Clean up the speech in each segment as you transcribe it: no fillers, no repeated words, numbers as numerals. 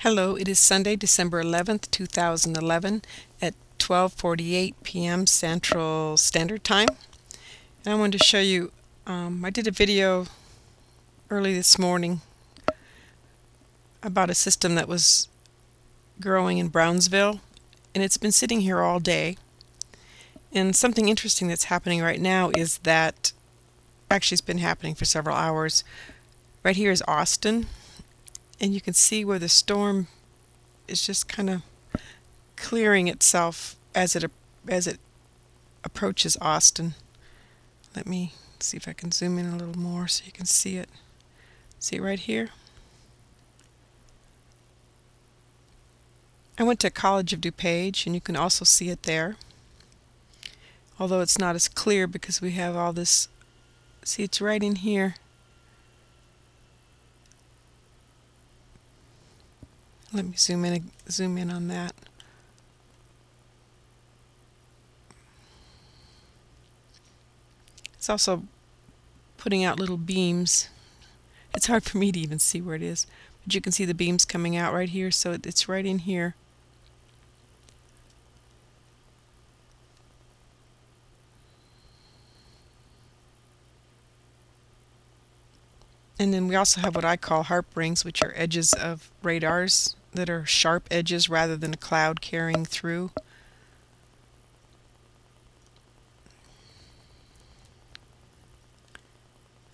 Hello, it is Sunday, December 11th, 2011 at 12:48 p.m. Central Standard Time. And I wanted to show you, I did a video early this morning about a system that was growing in Brownsville, and it's been sitting here all day. And something interesting that's happening right now is that, actually it's been happening for several hours. Right here is Austin, and you can see where the storm is just kind of clearing itself as it approaches Austin. Let me see if I can zoom in a little more so you can see it. See it right here? I went to College of DuPage, and you can also see it there. Although it's not as clear because we have all this. See, it's right in here. Let me zoom in on that. It's also putting out little beams. It's hard for me to even see where it is, but you can see the beams coming out right here, so it's right in here. And then we also have what I call harp rings, which are edges of radars that are sharp edges rather than a cloud carrying through.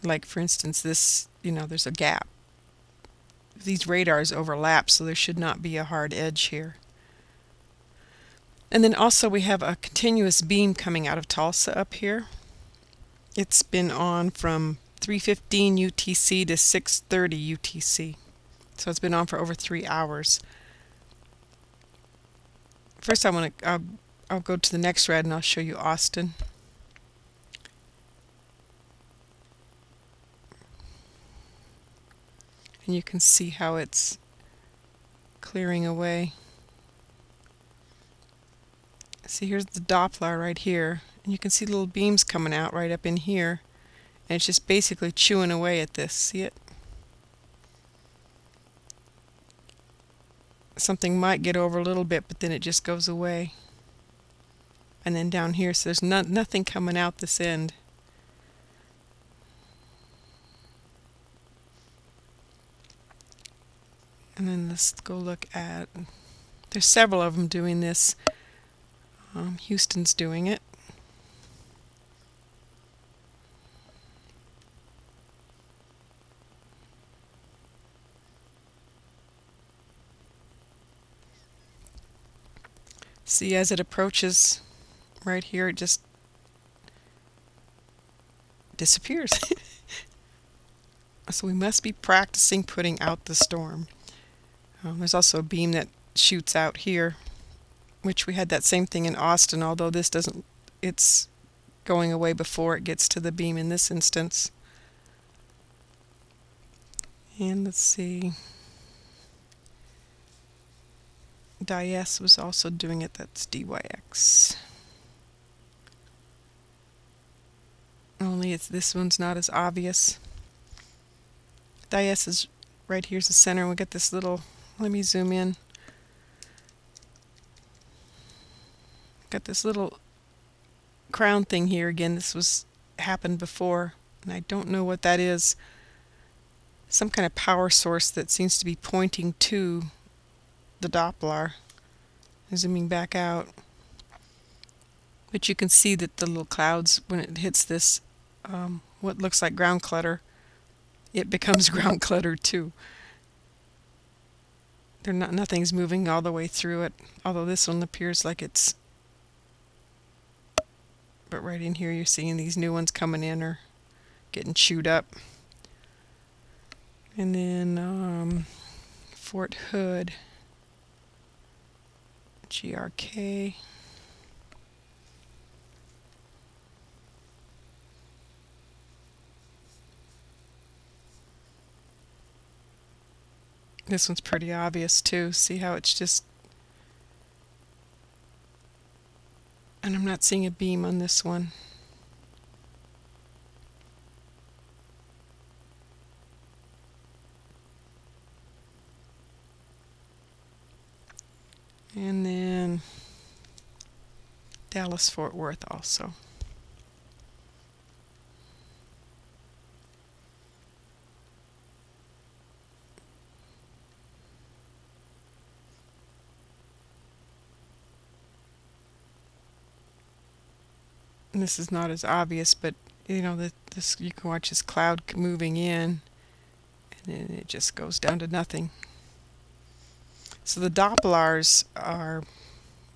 Like, for instance, this, there's a gap. These radars overlap, so there should not be a hard edge here. And then also we have a continuous beam coming out of Tulsa up here. It's been on from 3:15 UTC to 6:30 UTC. So it's been on for over 3 hours. First I'll go to the next red and I'll show you Austin. And you can see how it's clearing away. See, here's the Doppler right here, and you can see little beams coming out right up in here, and it's just basically chewing away at this. See it? Something might get over a little bit, but then it just goes away. And then down here, so there's nothing coming out this end. And then let's go look at, there's several of them doing this. Houston's doing it. See, as it approaches right here, it just disappears. So we must be practicing putting out the storm. There's also a beam that shoots out here, which we had that same thing in Austin, although this doesn't, it's going away before it gets to the beam in this instance. And let's see, DIS was also doing it, that's DYX. Only this one's not as obvious. DIS is right here's the center, and we got this little, let me zoom in. Got this little crown thing here again. This happened before, and I don't know what that is. Some kind of power source that seems to be pointing to the Doppler. Zooming back out, but you can see that the little clouds, when it hits this what looks like ground clutter, it becomes ground clutter too. Nothing's moving all the way through it, although this one appears like it's, but right in here you're seeing these new ones coming in or getting chewed up. And then Fort Hood, GRK. This one's pretty obvious too. See how it's just, and I'm not seeing a beam on this one. And then Dallas-Fort Worth also. And this is not as obvious, but this you can watch this cloud moving in, and then it just goes down to nothing. So the Dopplers are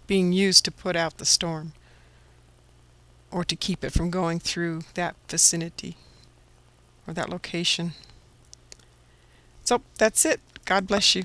being used to put out the storm, or to keep it from going through that vicinity or that location. So that's it. God bless you.